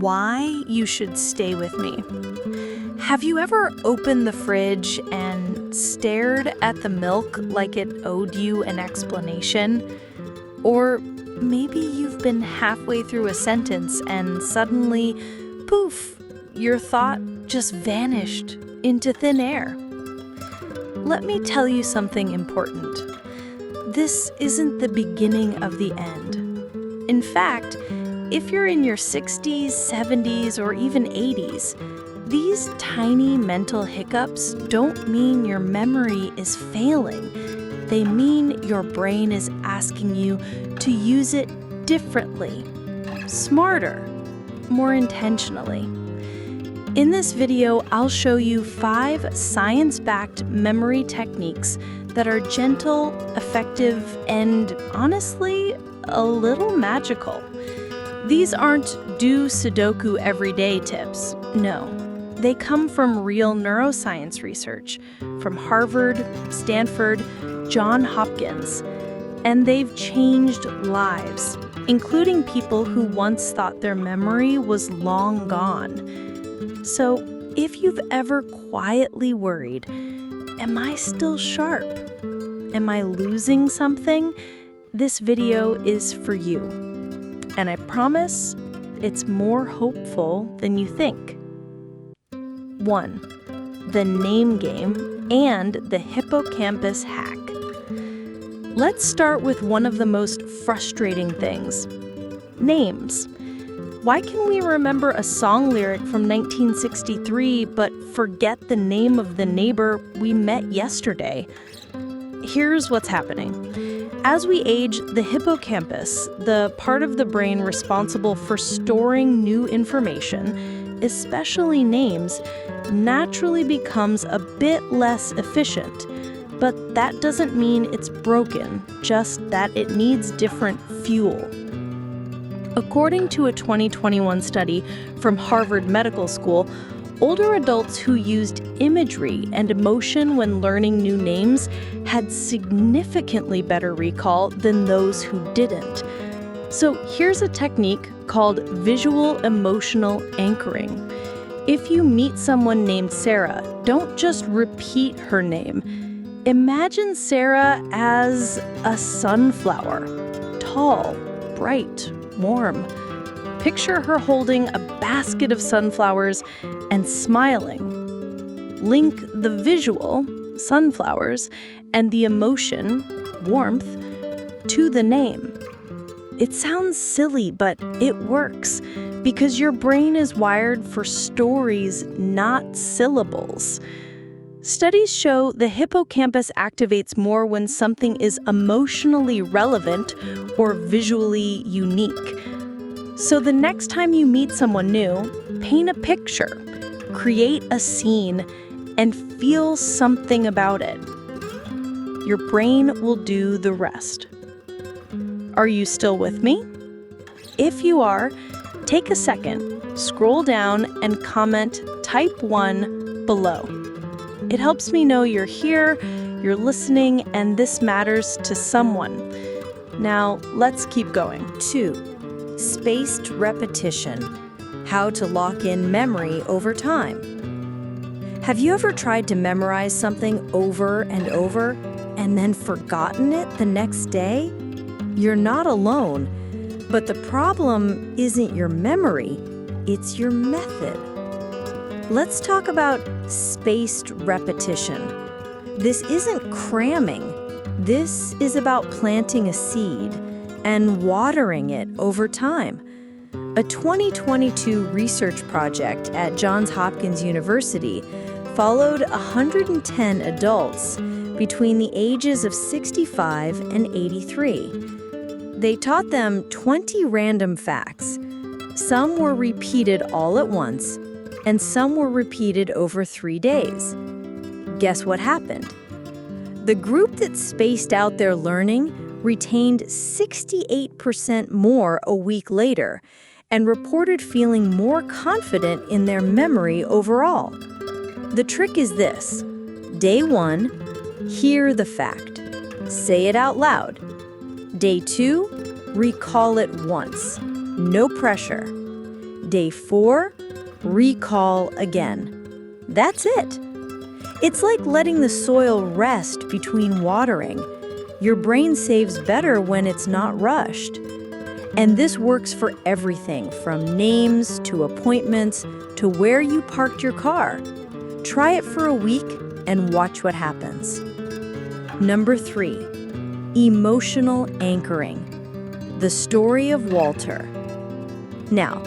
why you should stay with me. Have you ever opened the fridge and stared at the milk like it owed you an explanation? Or maybe you've been halfway through a sentence and suddenly, poof, your thought just vanished into thin air. Let me tell you something important. This isn't the beginning of the end. In fact, if you're in your 60s, 70s, or even 80s, these tiny mental hiccups don't mean your memory is failing. They mean your brain is asking you to use it differently, smarter, more intentionally. In this video, I'll show you 5 science-backed memory techniques that are gentle, effective, and honestly, a little magical. These aren't do Sudoku every day tips. No, they come from real neuroscience research from Harvard, Stanford, Johns Hopkins, and they've changed lives, including people who once thought their memory was long gone. So, if you've ever quietly worried, am I still sharp? Am I losing something? This video is for you. And I promise it's more hopeful than you think. 1. The name game and the hippocampus hack. Let's start with one of the most frustrating things. Names. Why can we remember a song lyric from 1963 but forget the name of the neighbor we met yesterday? Here's what's happening. As we age, the hippocampus, the part of the brain responsible for storing new information, especially names, naturally becomes a bit less efficient. But that doesn't mean it's broken, just that it needs different fuel. According to a 2021 study from Harvard Medical School, older adults who used imagery and emotion when learning new names had significantly better recall than those who didn't. So here's a technique called visual emotional anchoring. If you meet someone named Sarah, don't just repeat her name. Imagine Sarah as a sunflower, tall, bright, warm. Picture her holding a basket of sunflowers and smiling. Link the visual, sunflowers, and the emotion, warmth, to the name. It sounds silly, but it works because your brain is wired for stories, not syllables. Studies show the hippocampus activates more when something is emotionally relevant or visually unique. So the next time you meet someone new, paint a picture, create a scene, and feel something about it. Your brain will do the rest. Are you still with me? If you are, take a second, scroll down, and comment type 1 below. It helps me know you're here, you're listening, and this matters to someone. Now, let's keep going. 2. Spaced repetition. How to lock in memory over time. Have you ever tried to memorize something over and over and then forgotten it the next day? You're not alone, but the problem isn't your memory, it's your method. Let's talk about spaced repetition. This isn't cramming. This is about planting a seed and watering it over time. A 2022 research project at Johns Hopkins University followed 110 adults between the ages of 65 and 83. They taught them 20 random facts. Some were repeated all at once, and some were repeated over 3 days. Guess what happened? The group that spaced out their learning retained 68% more a week later and reported feeling more confident in their memory overall. The trick is this. Day 1, hear the fact. Say it out loud. Day 2, recall it once. No pressure. Day 4, recall again. That's it. It's like letting the soil rest between watering. Your brain saves better when it's not rushed. And this works for everything from names to appointments to where you parked your car. Try it for a week and watch what happens. Number 3, emotional anchoring. The story of Walter. Now,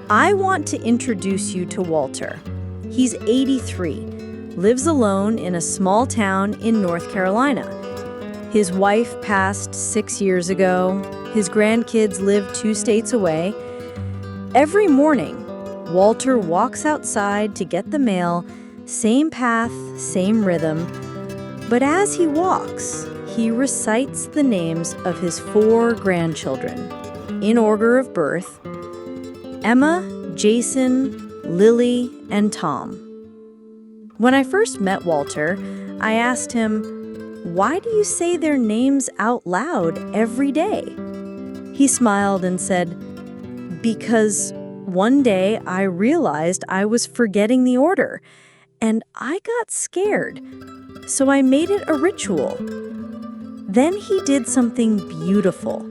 I want to introduce you to Walter. He's 83, lives alone in a small town in North Carolina. His wife passed 6 years ago. His grandkids live 2 states away. Every morning, Walter walks outside to get the mail, same path, same rhythm. But as he walks, he recites the names of his 4 grandchildren, in order of birth: Emma, Jason, Lily, and Tom. When I first met Walter, I asked him, "Why do you say their names out loud every day?" He smiled and said, "Because one day I realized I was forgetting the order, and I got scared, so I made it a ritual." Then he did something beautiful.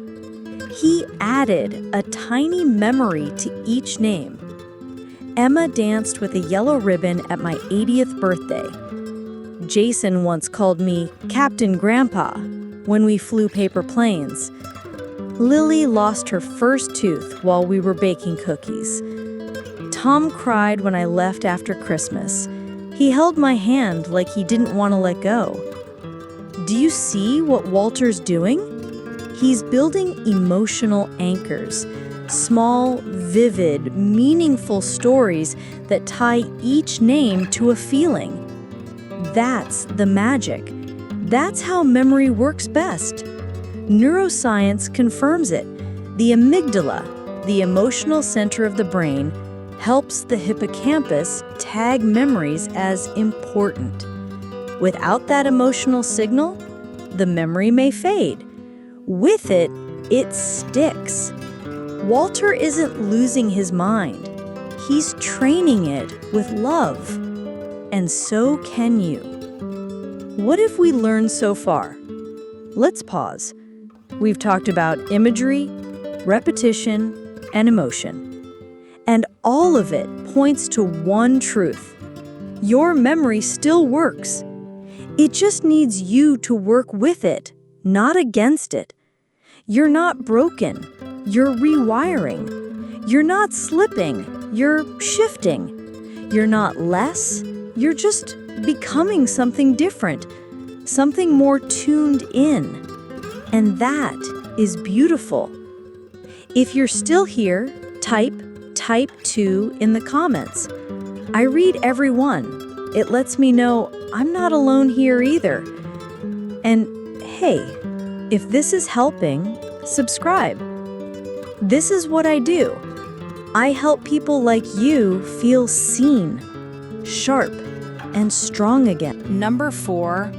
He added a tiny memory to each name. Emma danced with a yellow ribbon at my 80th birthday. Jason once called me Captain Grandpa when we flew paper planes. Lily lost her first tooth while we were baking cookies. Tom cried when I left after Christmas. He held my hand like he didn't want to let go. Do you see what Walter's doing? He's building emotional anchors, small, vivid, meaningful stories that tie each name to a feeling. That's the magic. That's how memory works best. Neuroscience confirms it. The amygdala, the emotional center of the brain, helps the hippocampus tag memories as important. Without that emotional signal, the memory may fade. With it, it sticks. Walter isn't losing his mind. He's training it with love. And so can you. What have we learned so far? Let's pause. We've talked about imagery, repetition, and emotion. And all of it points to one truth. Your memory still works. It just needs you to work with it, not against it. You're not broken. You're rewiring. You're not slipping. You're shifting. You're not less. You're just becoming something different, something more tuned in. And that is beautiful. If you're still here, type 2 in the comments. I read every one. It lets me know I'm not alone here either. And hey, if this is helping, subscribe. This is what I do. I help people like you feel seen, sharp, and strong again. Number 4,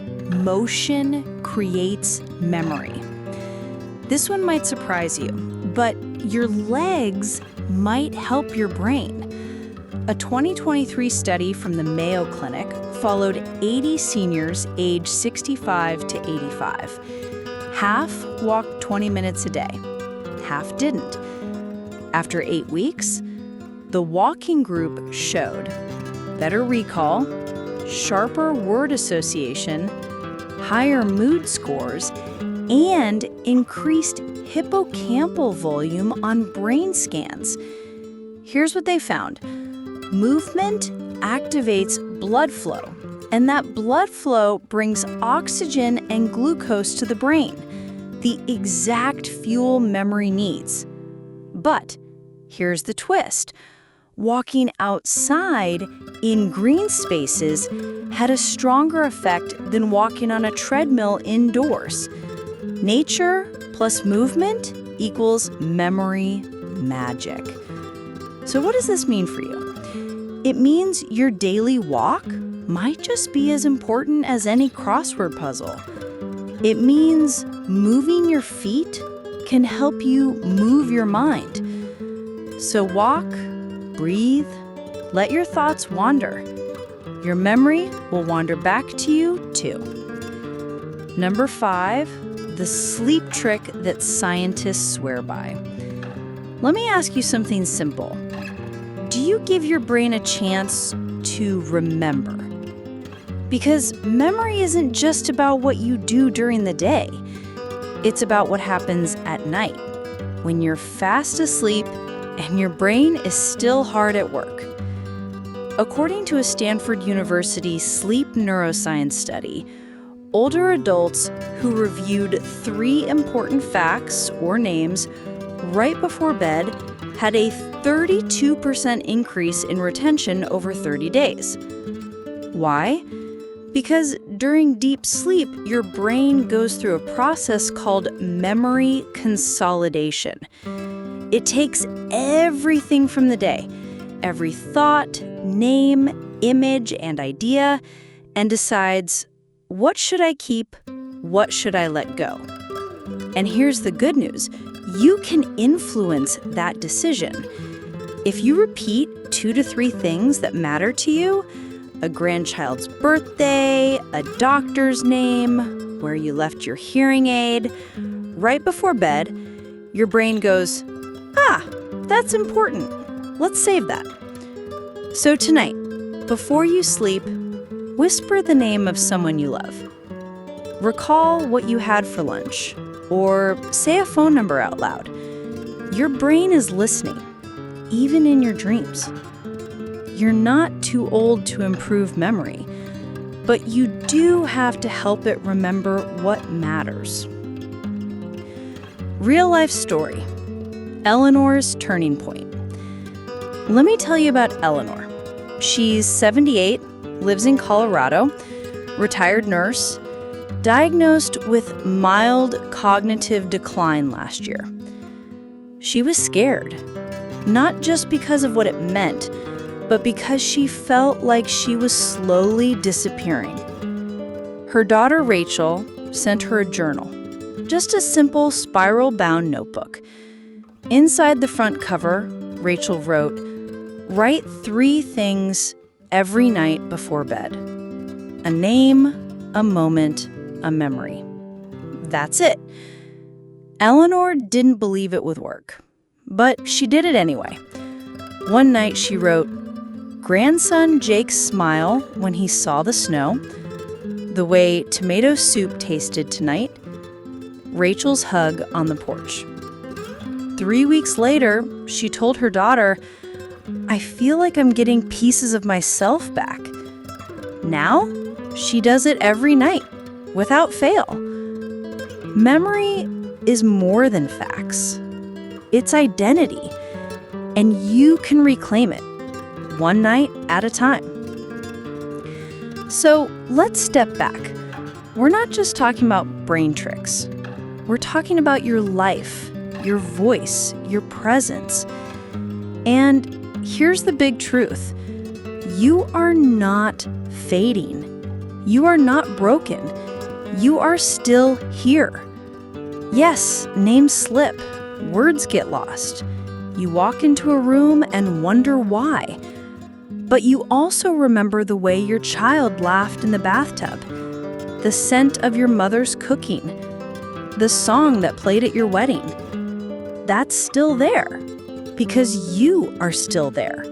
motion creates memory. This one might surprise you, but your legs might help your brain. A 2023 study from the Mayo Clinic followed 80 seniors aged 65 to 85. Half walked 20 minutes a day, half didn't. After 8 weeks, the walking group showed better recall, sharper word association, higher mood scores, and increased hippocampal volume on brain scans. Here's what they found. Movement activates blood flow, and that blood flow brings oxygen and glucose to the brain, the exact fuel memory needs. But here's the twist. Walking outside in green spaces had a stronger effect than walking on a treadmill indoors. Nature plus movement equals memory magic. So what does this mean for you? It means your daily walk might just be as important as any crossword puzzle. It means moving your feet can help you move your mind. So walk, breathe, let your thoughts wander. Your memory will wander back to you too. Number 5, the sleep trick that scientists swear by. Let me ask you something simple. Do you give your brain a chance to remember? Because memory isn't just about what you do during the day. It's about what happens at night, when you're fast asleep and your brain is still hard at work. According to a Stanford University sleep neuroscience study, older adults who reviewed 3 important facts or names right before bed had a 32% increase in retention over 30 days. Why? Because during deep sleep, your brain goes through a process called memory consolidation. It takes everything from the day, every thought, name, image, and idea, and decides, what should I keep? What should I let go? And here's the good news. You can influence that decision. If you repeat 2 to 3 things that matter to you, a grandchild's birthday, a doctor's name, where you left your hearing aid, right before bed, your brain goes, that's important. Let's save that. So tonight, before you sleep, whisper the name of someone you love. Recall what you had for lunch, or say a phone number out loud. Your brain is listening, even in your dreams. You're not too old to improve memory, but you do have to help it remember what matters. Real life story. Eleanor's turning point. Let me tell you about Eleanor. She's 78, lives in Colorado, retired nurse, diagnosed with mild cognitive decline last year. She was scared, not just because of what it meant, but because she felt like she was slowly disappearing. Her daughter Rachel sent her a journal, just a simple spiral-bound notebook. Inside the front cover, Rachel wrote, "Write 3 things every night before bed. A name, a moment, a memory." That's it. Eleanor didn't believe it would work, but she did it anyway. One night she wrote, "Grandson Jake's smile when he saw the snow, the way tomato soup tasted tonight, Rachel's hug on the porch." 3 weeks later, she told her daughter, "I feel like I'm getting pieces of myself back." Now, she does it every night, without fail. Memory is more than facts. It's identity, and you can reclaim it, one night at a time. So let's step back. We're not just talking about brain tricks. We're talking about your life, your voice, your presence. And here's the big truth. You are not fading. You are not broken. You are still here. Yes, names slip. Words get lost. You walk into a room and wonder why. But you also remember the way your child laughed in the bathtub, the scent of your mother's cooking, the song that played at your wedding. That's still there because you are still there.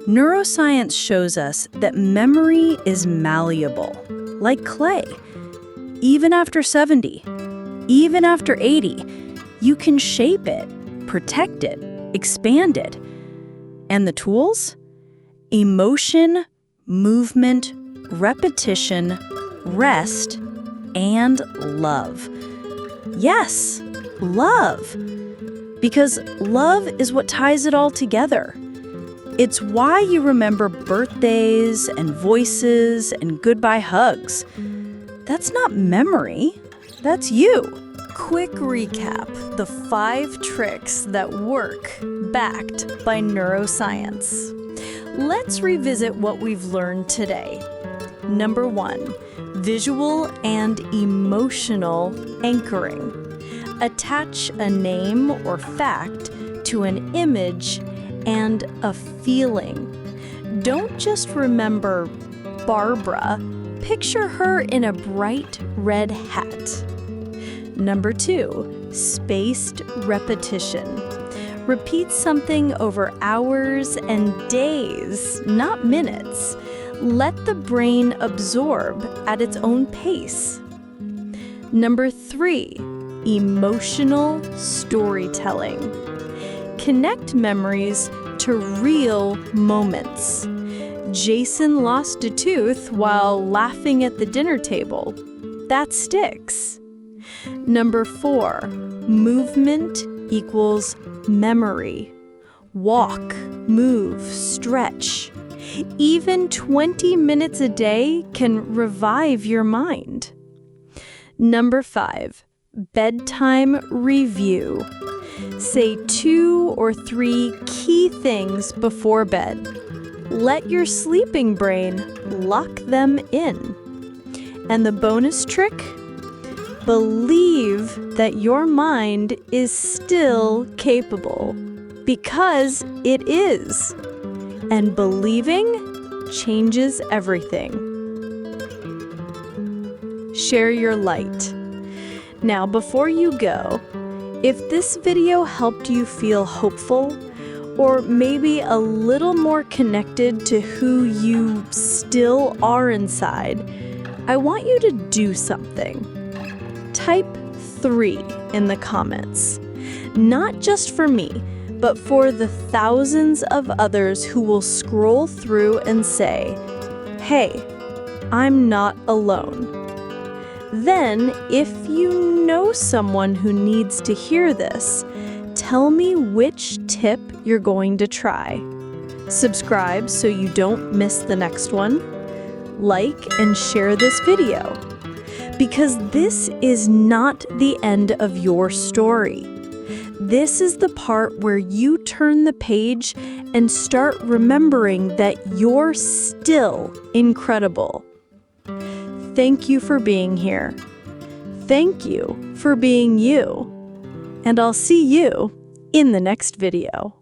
Neuroscience shows us that memory is malleable, like clay. Even after 70, even after 80, you can shape it, protect it, expand it. And the tools? Emotion, movement, repetition, rest, and love. Yes, love. Because love is what ties it all together. It's why you remember birthdays and voices and goodbye hugs. That's not memory, that's you. Quick recap, the 5 tricks that work, backed by neuroscience. Let's revisit what we've learned today. Number 1, visual and emotional anchoring. Attach a name or fact to an image and a feeling. Don't just remember Barbara. Picture her in a bright red hat. Number 2, spaced repetition. Repeat something over hours and days, not minutes. Let the brain absorb at its own pace. Number 3, emotional storytelling. Connect memories to real moments. Jason lost a tooth while laughing at the dinner table. That sticks. Number 4, movement equals memory. Walk, move, stretch. Even 20 minutes a day can revive your mind. Number 5, bedtime review. Say 2 or 3 key things before bed. Let your sleeping brain lock them in. And the bonus trick? Believe that your mind is still capable, because it is. And believing changes everything. Share your light. Now, before you go, if this video helped you feel hopeful, or maybe a little more connected to who you still are inside, I want you to do something. Type 3 in the comments. Not just for me, but for the thousands of others who will scroll through and say, "Hey, I'm not alone." Then, if you know someone who needs to hear this, tell me which tip you're going to try. Subscribe so you don't miss the next one. Like and share this video. Because this is not the end of your story. This is the part where you turn the page and start remembering that you're still incredible. Thank you for being here. Thank you for being you. And I'll see you in the next video.